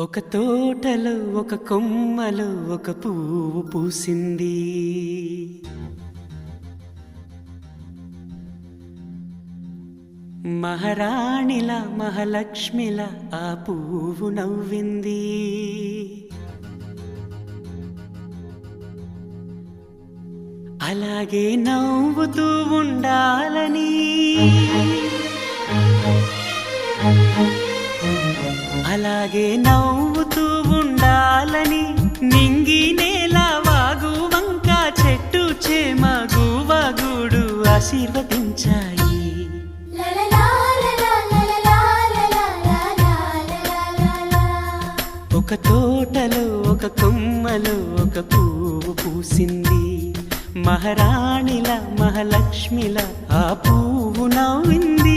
ఒక తోటలో ఒక కొమ్మలో ఒక పువ్వు పూసింది. మహారాణిలా మహాలక్ష్మిలా ఆ పువ్వు నవ్వింది. అలాగే నవ్వుతూ ఉండాలని, అలాగే నవ్వుతూ ఉండాలని నింగి నేల వాగు వంక చెట్టు చేమ గువగుడు ఆశీర్వదించాయి. ఒక తోటలో ఒక కొమ్మలో ఒక పువ్వు పూసింది. మహారాణిల మహాలక్ష్మిల ఆ పువ్వు నవ్వింది.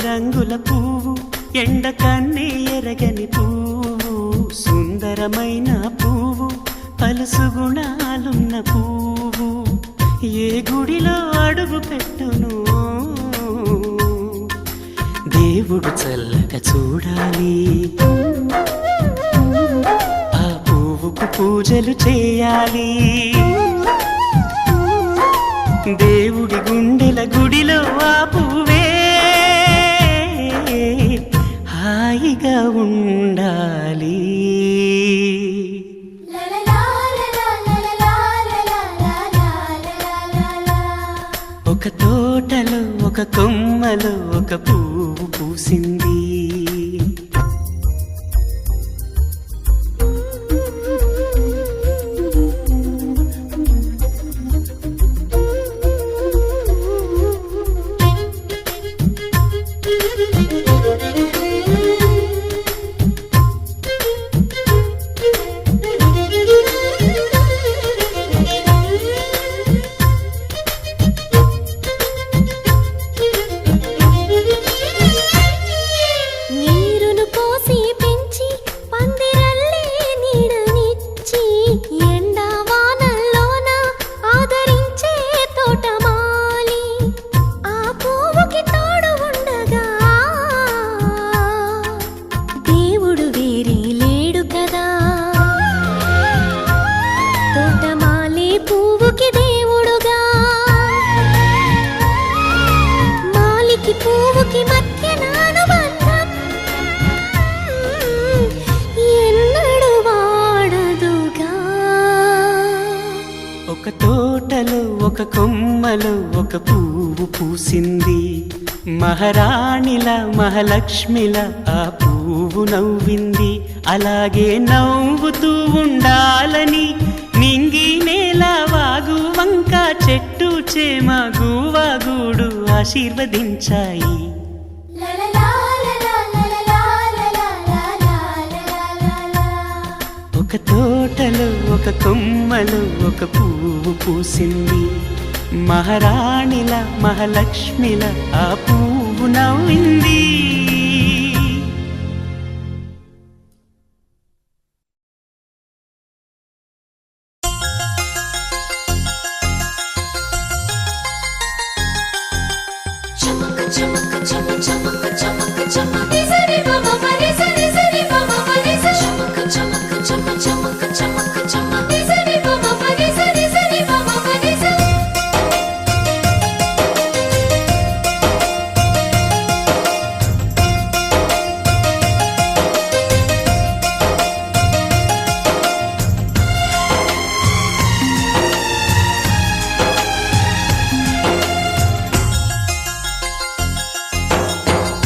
రంగుల పువ్వు, ఎండ కన్నే ఎరగని పువ్వు, సుందరమైన పువ్వు, పలుసు గుణాలున్న పువ్వు, ఏ గుడిలో అడుగు పెట్టును దేవుడు చల్లగా చూడాలి. ఆ పువ్వుకు పూజలు చేయాలి. దేవుడి గుండెల గుడిలో ఆ పువ్వే హాయిగా ఉండాలి. ఒక తోటలో ఒక కొమ్మలో ఒక పువ్వు పూసింది. ఒక తోటలో ఒక కొమ్మలో ఒక పువ్వు పూసింది. మహారాణిల మహాలక్ష్మిల ఆ పువ్వు నవ్వింది. అలాగే నవ్వుతూ ఉండాలని నింగి నేల వాగు వంక చెట్టు చేమ గువగుడు ఆశీర్వదించాయి. ఒక తోటలో ఒక కొమ్మలో ఒక పువ్వు పూసింది. మహారాణిల మహాలక్ష్మిల ఆ పువ్వు నవ్వింది.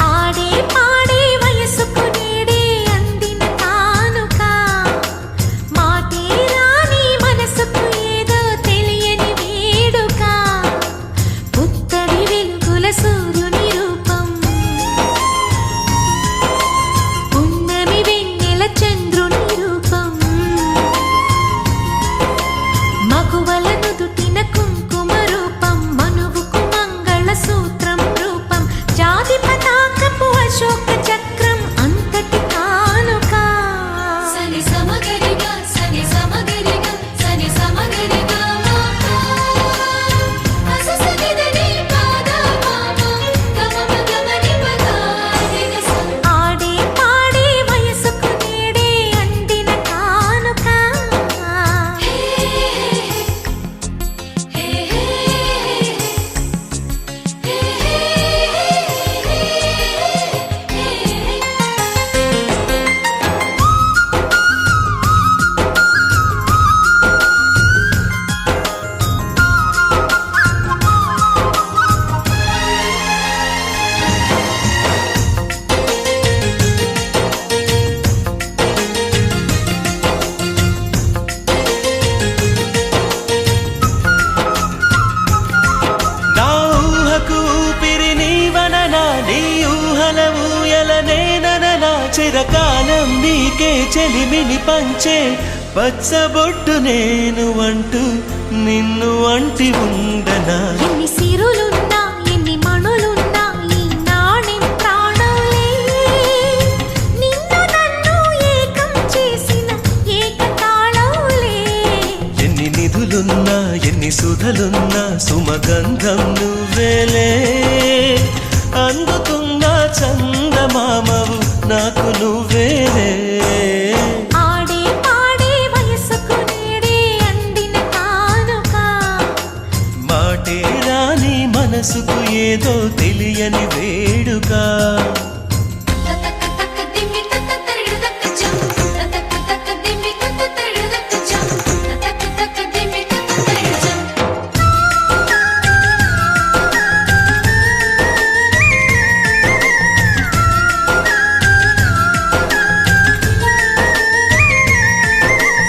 ఆడే పాడే ప్రేమల ఊయలనే ననలా చిరకాలం నీకే చెలిమిని పంచే పచ్చబొట్టు నేను అంటూ నిన్ను అంటి ఉండనా. ఎన్ని సిరులున్నా ఎన్ని మణులున్నా ఈ నాణెం ప్రాణంలే, నిన్ను నన్ను ఏకం చేసిన ఏకతాళంలే. ఎన్ని నిధులున్నా ఎన్ని సుధలున్నా సుమగంధం నువ్వేలే, అందుకున్న చందమామవు నాకు నువ్వేలే. ఆడే పాడే వయసుకు నేడే అందిన కానుక, మాటే రాని మనసుకు ఏదో తెలియని వేడుక. తతక తక దిమ్మి తత తరిడు తక జం, తతక తక దిమ్మి తత తరిడు తక జం, తతక తక దిమ్మి తత తరిడు జం.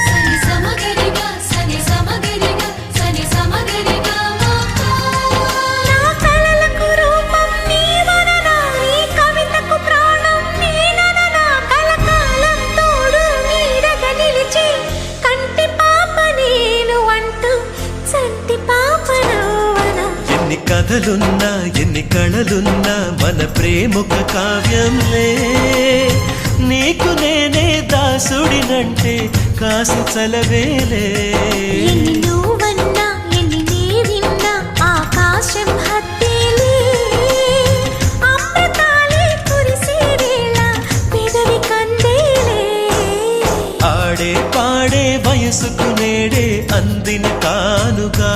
సని సమగరిగా సని సమగరిగా సని సమగరిగా మాతా. నా కలలకు రూపం నీవననా, నీ కవితకు ప్రాణం నేనననా. కలకాలం తోడు నీడగా నిలిచి కంటి పాప నేను అంటూ చంటి పాప నువ్వనా. ఎన్ని కథలున్నా ఎన్ని కళలున్నా మన ప్రేమొక కావ్యంలే, నీకు నేనే దాసుడినంటే కాసి చలవేలే. ఎన్ని నువ్వన్నా ఎన్ని నీ విన్నా ఆకాశం హత్తేలే, అమృతాలే కురిసే వేళ పెదవి కందేలే. ఆడే పాడే వయసుకు నేడే అందిన కానుగా,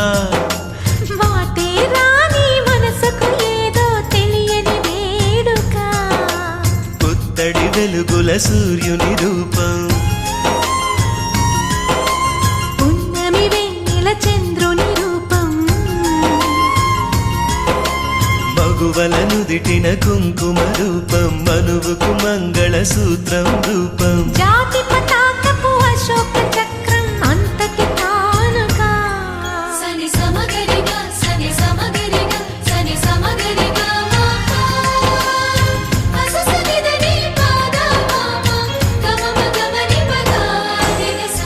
వాటే రాని మనసుకు ఏదో తెలియని వేడుక. పుత్తడి వెలుగుల సూర్యుని రూపం, పున్నమి వెన్నెల చంద్రుని రూపం, మగువల నుదిటిన కుంకుమ రూపం, మనువుకు మంగళ సూత్రం రూపం. జాతి పతాకపు అశోక చక్రం అంతటి కానుక. సని సమగరిగా సని సమగరిగా సని సమగరిగా మాతా. అససనిదని పాదా మామ గమమ గమని పదా దిగస.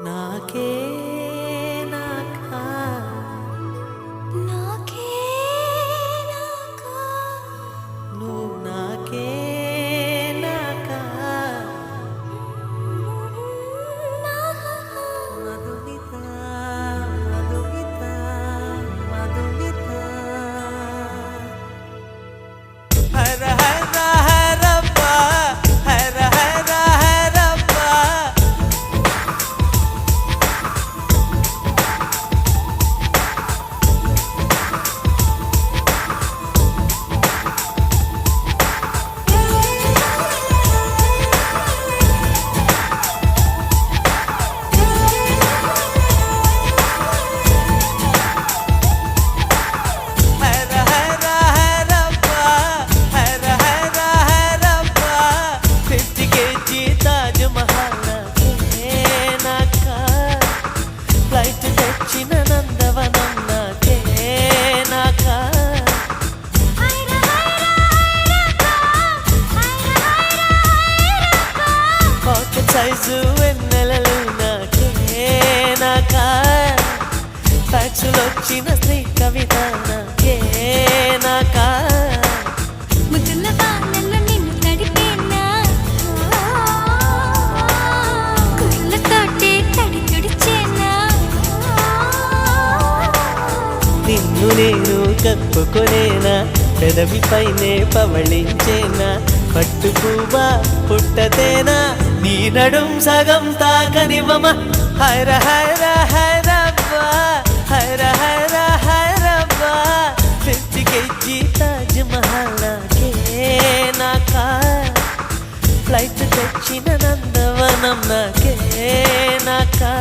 నాకే నాకా నాకే నాకా నువ్వు నాకే నాకా మధుమిత మధుమిత మధుమిత. హర హర హరప్ప హర హర హరప్ప. హర హర హరప్ప హర హర హరప్ప. 50 kg తాజ్ మహల్ నాకే నాకా, ఫ్లైట్ తెచ్చిన నందవనం నాకే నాకా. పాకెట్ సైజు వెన్నెలలు నాకే నాకా, ఫ్యాక్సులొచ్చిన స్త్రీ కవిత నాకే నాకా. ముద్దుల బాణంలో నిన్ను తడిపేనా, కుర్రలతోటే తడి తుడిచేనా. నిన్ను నేను కప్పుకొనేనా, పెదవిపైనే పవళించేనా. పట్టు పువ్వా పుట్టతేనా, నీ నడుం సగం తాకనివ్వమ. హర హర హరప్ప హర హర హరప్ప. 50 kg తాజ్ మహల్ నాకే నాకా, ఫ్లైట్ తెచ్చిన నందవనం నాకే నాకా.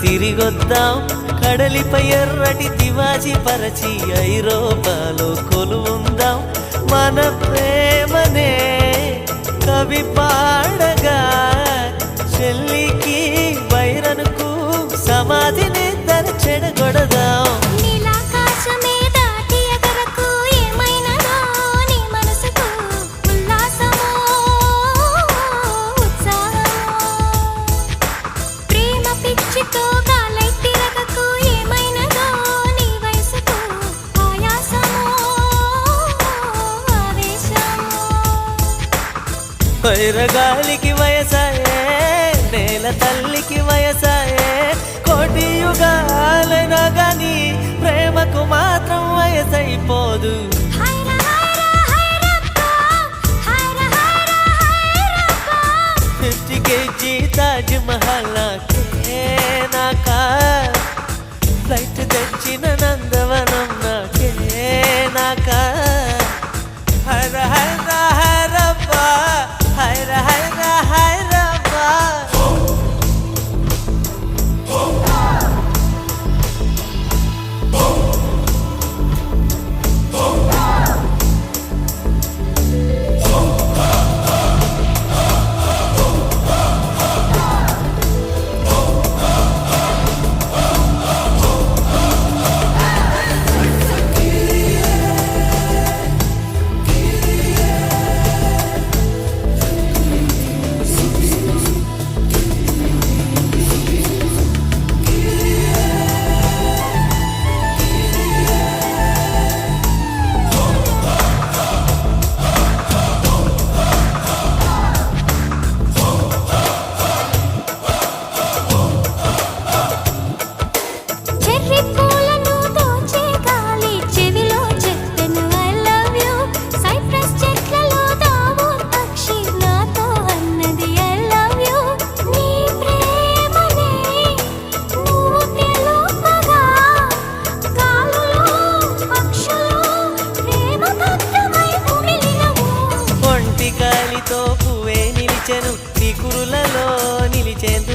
తిరిగొద్దాం కడలిపై ఎర్రటి తివాచి పరచి ఐరోపాలో కొలువుందాం మన ప్రేమనే కవి పాడగా చెల్లికి వైరనుకు సమాధిని చెడగొడదాం నీలాకాశమే దాటి ఎగరకు ఏమైనదో నీ మనసుకు ఉల్లాసమో ఉత్సాహమో ప్రేమ పిచ్చితో గాలై తిరగకు ఏమైనదో నీ వయసుకు ఆయాసమో ఆవేశమో వైరగాలికి వయసాయే నేల తల్లికి వయసాయే కోటి యుగాలైనా గాని ప్రేమకు మాత్రం వయసైపోదు హైరా హైరా హైరప్ప హైరా హైరా హైరప్ప 50 kg తాజ్ మహల్ నాకా ఫ్లైట్ తెచ్చిన నందవనం నాకా హైర హైర హైరప్ప హైర హైర హైరప్ప చెర్రీ పూలను దోచే గాలి చెవిలో చెప్పెను ఐ లవ్ యు సైప్రస్ చెట్లలో దావూద్ పక్షి నాతో అన్నది ఐ లవ్ యు నీ ప్రేమనే నువ్వు తెలుపగా గాలులో పక్షులు ప్రేమ భక్తమై ఉమిలినవు ఒంటి గాలితో పువ్వే నిలిచెను నీ కురులలో నిలిచేంత